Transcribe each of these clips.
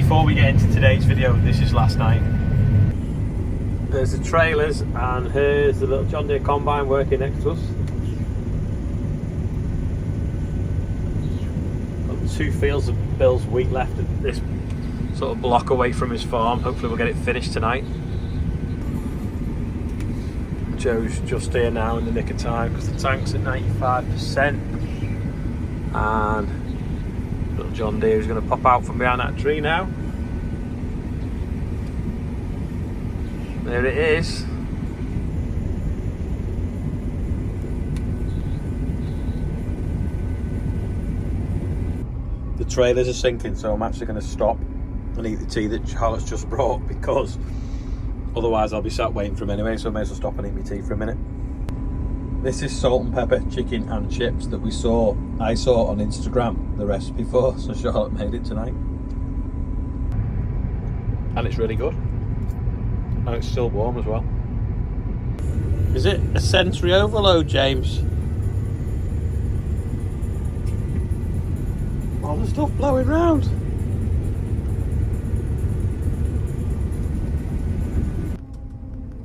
before we get into today's video, this is last night. There's the trailers and here's the little John Deere combine working next to us. Got 2 fields of Bill's wheat left at this sort of block away from his farm. Hopefully we'll get it finished tonight. Joe's just here now in the nick of time because the tank's at 95%. And little John Deere is going to pop out from behind that tree now. There it is. The trailers are sinking, so I'm actually going to stop and eat the tea that Charlotte's just brought, because otherwise I'll be sat waiting for him anyway, so I may as well stop and eat my tea for a minute. This is salt and pepper chicken and chips that I saw on Instagram the recipe for, so Charlotte made it tonight. And it's really good. And it's still warm as well. Is it a sensory overload, James? All the stuff blowing round.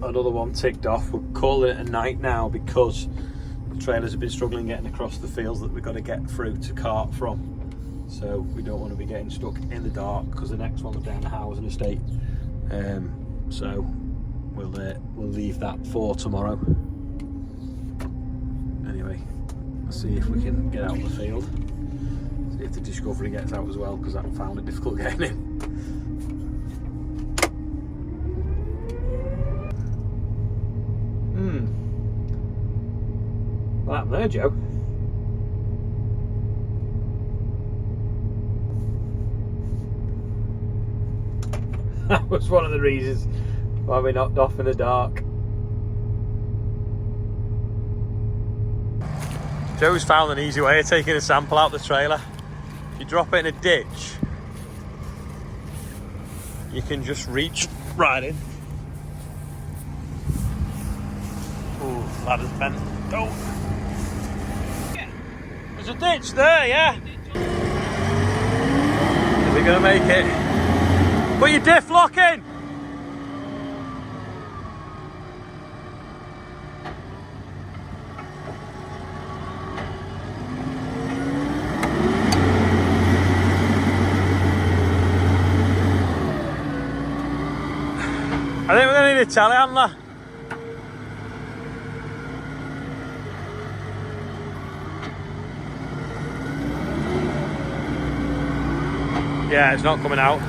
Another one ticked off. We're calling it a night now because the trailers have been struggling getting across the fields that we've got to get through to cart from. So we don't want to be getting stuck in the dark because the next one's down the housing estate. So we'll leave that for tomorrow. Anyway, let's see if we can get out of the field. See if the Discovery gets out as well, because I found it difficult getting in. What happened there, Joe? That was one of the reasons why we knocked off in the dark. Joe's found an easy way of taking a sample out the trailer. If you drop it in a ditch, you can just reach right in. Ooh, ladder's bent. Oh! There's a ditch there, yeah? Is he gonna make it? Put your diff lock in! I think we're going to need a telehandler. Yeah, it's not coming out.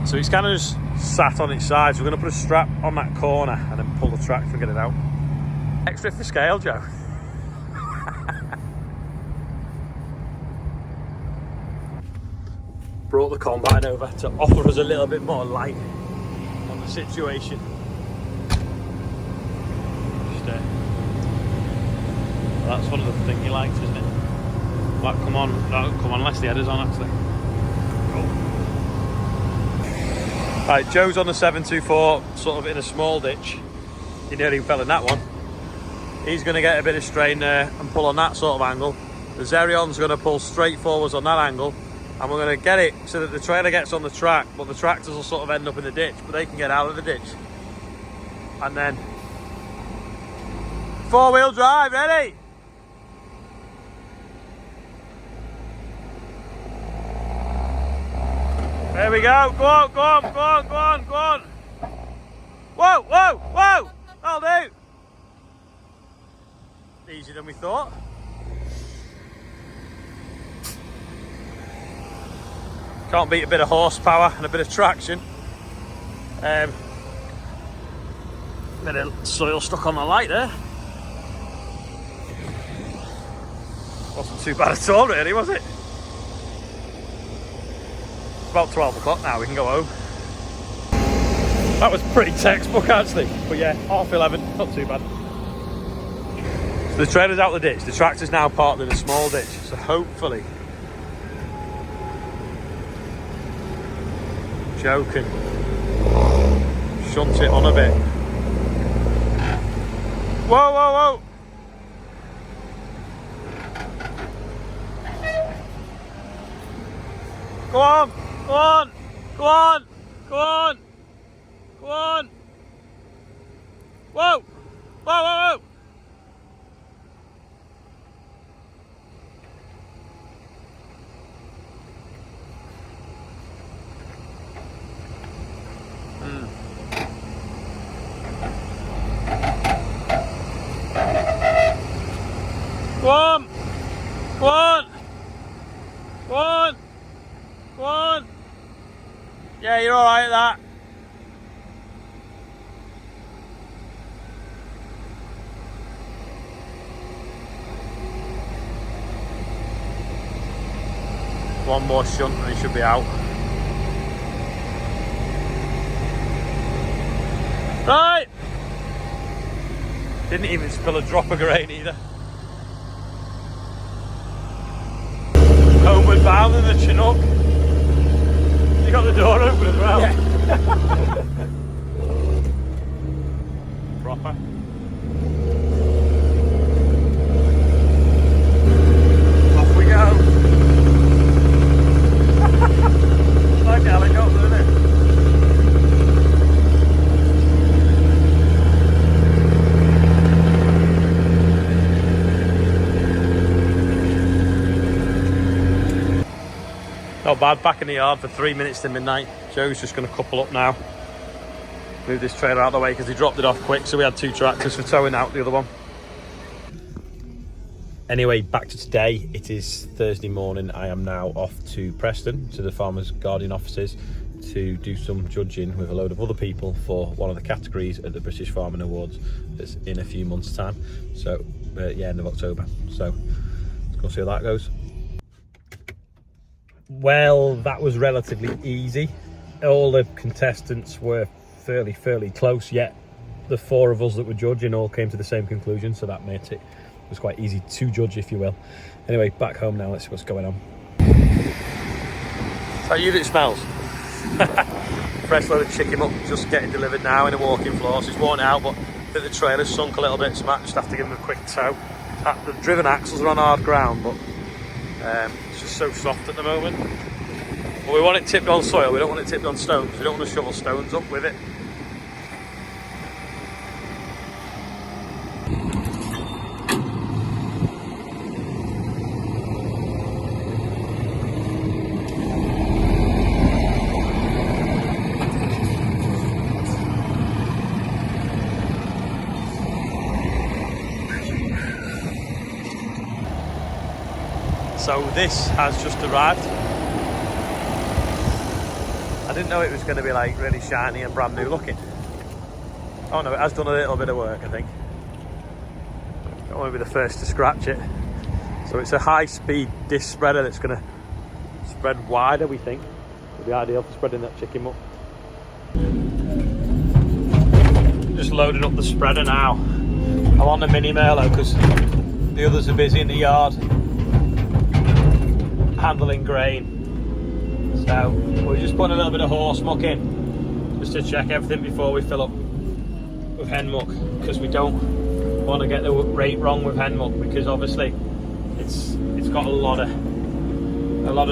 So it's kind of just sat on its side, so we're going to put a strap on that corner and then pull the tractor and get it out. Extra for scale, Joe. Brought the combine over to offer us a little bit more light on the situation. Well, that's one of the things he likes, isn't it? Like, come on, no, come on, unless the header's on actually. Right, Joe's on the 724, sort of in a small ditch. He nearly fell in that one. He's going to get a bit of strain there and pull on that sort of angle. The Xerion's going to pull straight forwards on that angle, and we're going to get it so that the trailer gets on the track, but the tractors will sort of end up in the ditch, but they can get out of the ditch. And then 4-wheel drive, ready? There we go. Go on, go on, go on, go on, go on. Whoa, whoa, whoa. That'll do. Easier than we thought. Can't beat a bit of horsepower and a bit of traction. Bit of soil stuck on the light there. Wasn't too bad at all, really, was it? About 12 o'clock now, we can go home. That was pretty textbook actually, but yeah, 11:30, not too bad. So the trailer's out the ditch, the tractor's now parked in a small ditch, so hopefully Joe can shunt it on a bit. Whoa, whoa, whoa! Go on! Go on! Go on! Go on! Go on! Whoa! Whoa, whoa, whoa! Go on! Go on! Go on! Go on! Yeah, you're alright at that. One more shunt and he should be out. Right! Didn't even spill a drop of grain either. Homeward bound in the Chinook. You got the door open as well. Yeah. Proper. Off we go. Like a helicopter, isn't it? Not bad, back in the yard for 3 minutes to midnight. Joe's just going to couple up now. Move this trailer out of the way because he dropped it off quick, so we had 2 tractors for towing out the other one. Anyway, back to today. It is Thursday morning. I am now off to Preston, to the Farmers Guardian offices, to do some judging with a load of other people for one of the categories at the British Farming Awards that's in a few months' time. So, yeah, end of October. So, let's go see how that goes. Well, that was relatively easy. All the contestants were fairly close, yet the 4 of us that were judging all came to the same conclusion, so that made it was quite easy to judge, if you will. Anyway, back home now, let's see what's going on. Is that you that smells? Fresh load of chicken up, just getting delivered now in a walking floor, so it's worn out, but I think the trailer's sunk a little bit, so I might just have to give him a quick tow. The driven axles are on hard ground, but it's just so soft at the moment. But we want it tipped on soil, we don't want it tipped on stones, we don't want to shovel stones up with it. So this has just arrived. I didn't know it was going to be like really shiny and brand new looking. Oh no, it has done a little bit of work, I think. Don't want to be the first to scratch it. So it's a high-speed disc spreader that's going to spread wider, we think. It'll be ideal for spreading that chicken muck. Just loading up the spreader now. I'm on the mini Merlo because the others are busy in the yard handling grain. So we're just putting a little bit of horse muck in just to check everything before we fill up with hen muck, because we don't want to get the rate wrong with hen muck, because obviously it's got a lot of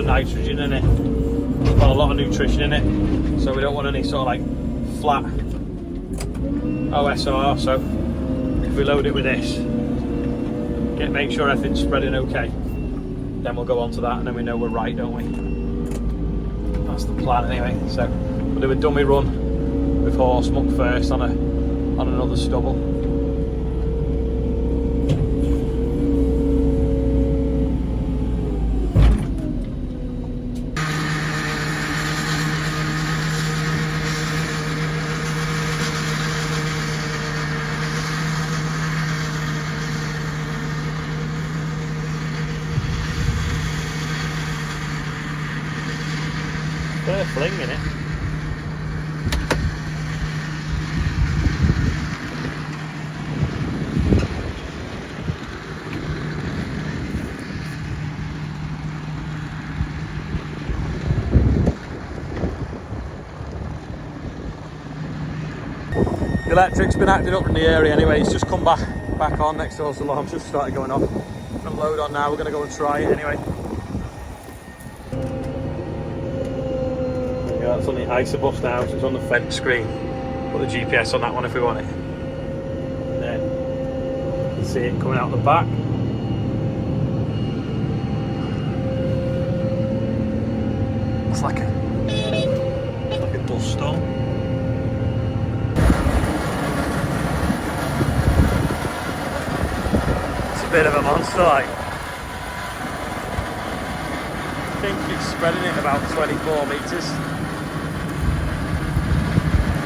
nitrogen in it, it's got a lot of nutrition in it, so we don't want any sort of like flat OSR. So if we load it with this, make sure everything's spreading okay, then we'll go on to that, and then we know we're right, don't we? That's the plan anyway. So we'll do a dummy run with horse muck first on another stubble. They're flinging it. The electric's been acting up in the area anyway. It's just come back on. Next door's alarm's just started going off. I'm gonna load on now. We're gonna go and try it anyway. Yeah, it's on the ISA bus now, so it's on the fence screen. Put the GPS on that one if we want it. And then you can see it coming out the back. It's like a dust storm. It's a bit of a monster, like. I think it's spreading it about 24 metres.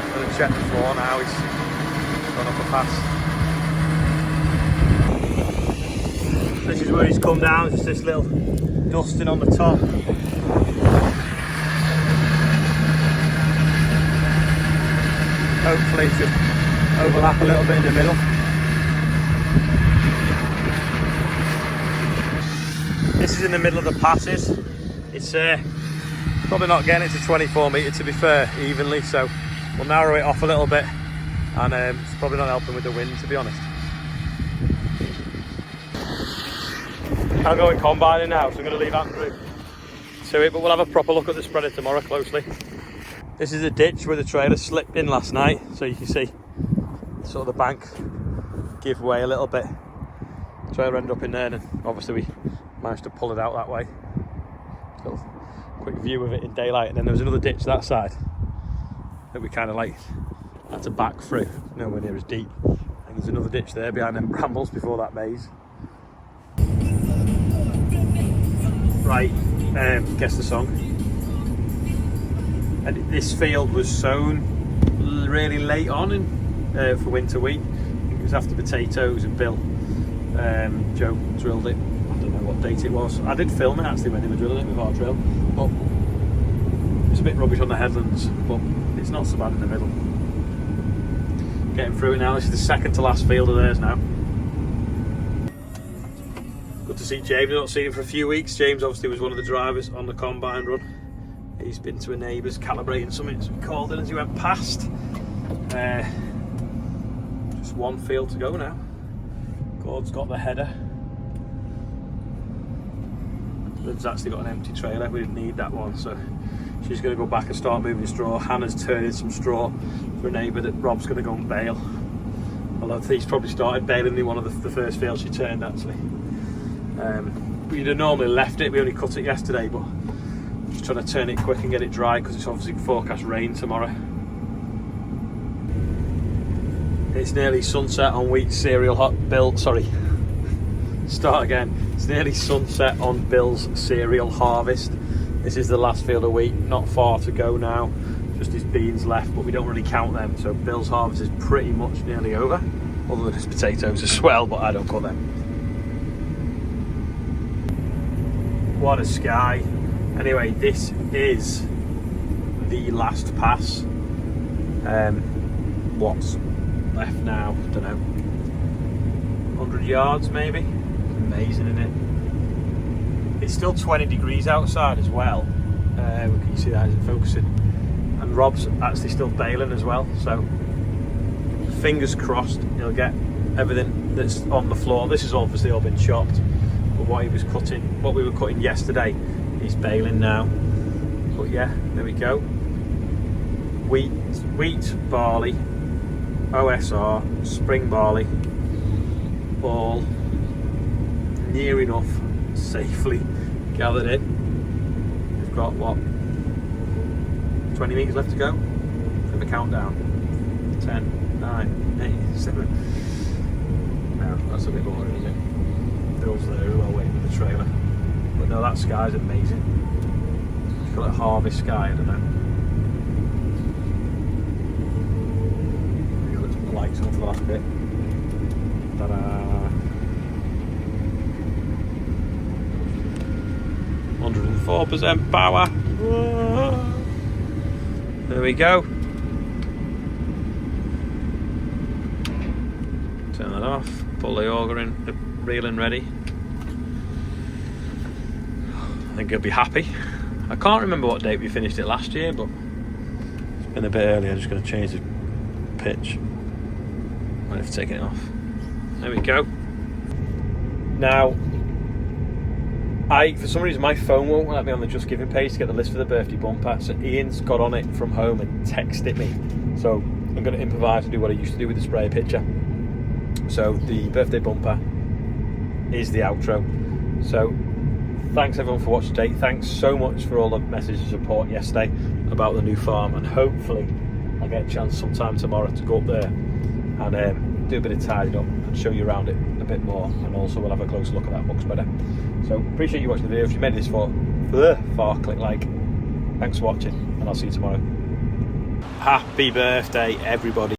I'm going to check the floor now, he's gone up a pass. This is where he's come down, just this little dusting on the top. Hopefully it should overlap a little bit in the middle. This is in the middle of the passes. It's probably not getting it to 24 metres to be fair, evenly, so we'll narrow it off a little bit, and it's probably not helping with the wind, to be honest. I'm going combining now, so I'm going to leave Andrew to it, but we'll have a proper look at the spreader tomorrow closely. This is a ditch where the trailer slipped in last night, so you can see sort of the bank give way a little bit. The trailer ended up in there, and obviously we managed to pull it out that way. Little quick view of it in daylight, and then there was another ditch that side that we kind of like had to back through, nowhere near as deep. And there's another ditch there behind them brambles before that maze. Right, guess the song. And this field was sown really late on for winter wheat. I think it was after potatoes, and Bill, Joe drilled it. I don't know what date it was. I did film it actually when they were drilling it with our drill, but it's a bit rubbish on the headlands, but it's not so bad in the middle. Getting through it now. This is the second to last field of theirs now. Good to see James. I've not seen him for a few weeks. James obviously was one of the drivers on the combine run. He's been to a neighbour's calibrating something, so we called in as he went past. Just one field to go now. Gord's got the header. Liv's actually got an empty trailer. We didn't need that one, so she's going to go back and start moving straw. Hannah's turning some straw for a neighbour that Rob's going to go and bale. Although he's probably started baling in one of the first fields she turned actually. We'd have normally left it, we only cut it yesterday, but just trying to turn it quick and get it dry because it's obviously forecast rain tomorrow. It's nearly sunset on wheat cereal start again. It's nearly sunset on Bill's cereal harvest. This is the last field of wheat, not far to go now. Just his beans left, but we don't really count them. So Bill's harvest is pretty much nearly over, other than his potatoes as well, but I don't cut them. What a sky. Anyway, this is the last pass. What's left now? I don't know. 100 yards maybe. Amazing, isn't it? It's still 20 degrees outside as well. Can you see that? Is it focusing? And Rob's actually still baling as well. So fingers crossed he'll get everything that's on the floor. This has obviously all been chopped. But what we were cutting yesterday, he's baling now. But yeah, there we go. Wheat, barley, OSR, spring barley, all near enough safely gathered in. We've got what, 20 metres left to go for the countdown. 10, 9, 8, 7. No, that's a bit boring, isn't it? Bill's there who are waiting with the trailer. But no, that sky's amazing. It's got a harvest sky, I don't know. Maybe I'll put some lights on for the last bit. Ta-da! 104% power. Whoa. There we go. Turn that off. Pull the auger in, the reeling ready. I think he'll be happy. I can't remember what date we finished it last year, but it's been a bit early. I'm just going to change the pitch. Ready for taking it off. There we go. Now, for some reason my phone won't let me on the Just Giving page to get the list for the birthday bumper, so Ian's got on it from home and texted me. So I'm going to improvise and do what I used to do with the spray picture. So the birthday bumper is the outro. So thanks everyone for watching today. Thanks so much for all the messages of support yesterday about the new farm, and hopefully I'll get a chance sometime tomorrow to go up there and do a bit of tidying up and show you around it a bit more, and also we'll have a closer look at that much better. So appreciate you watching the video. If you made this far, click like. Thanks for watching, and I'll see you tomorrow. Happy birthday everybody.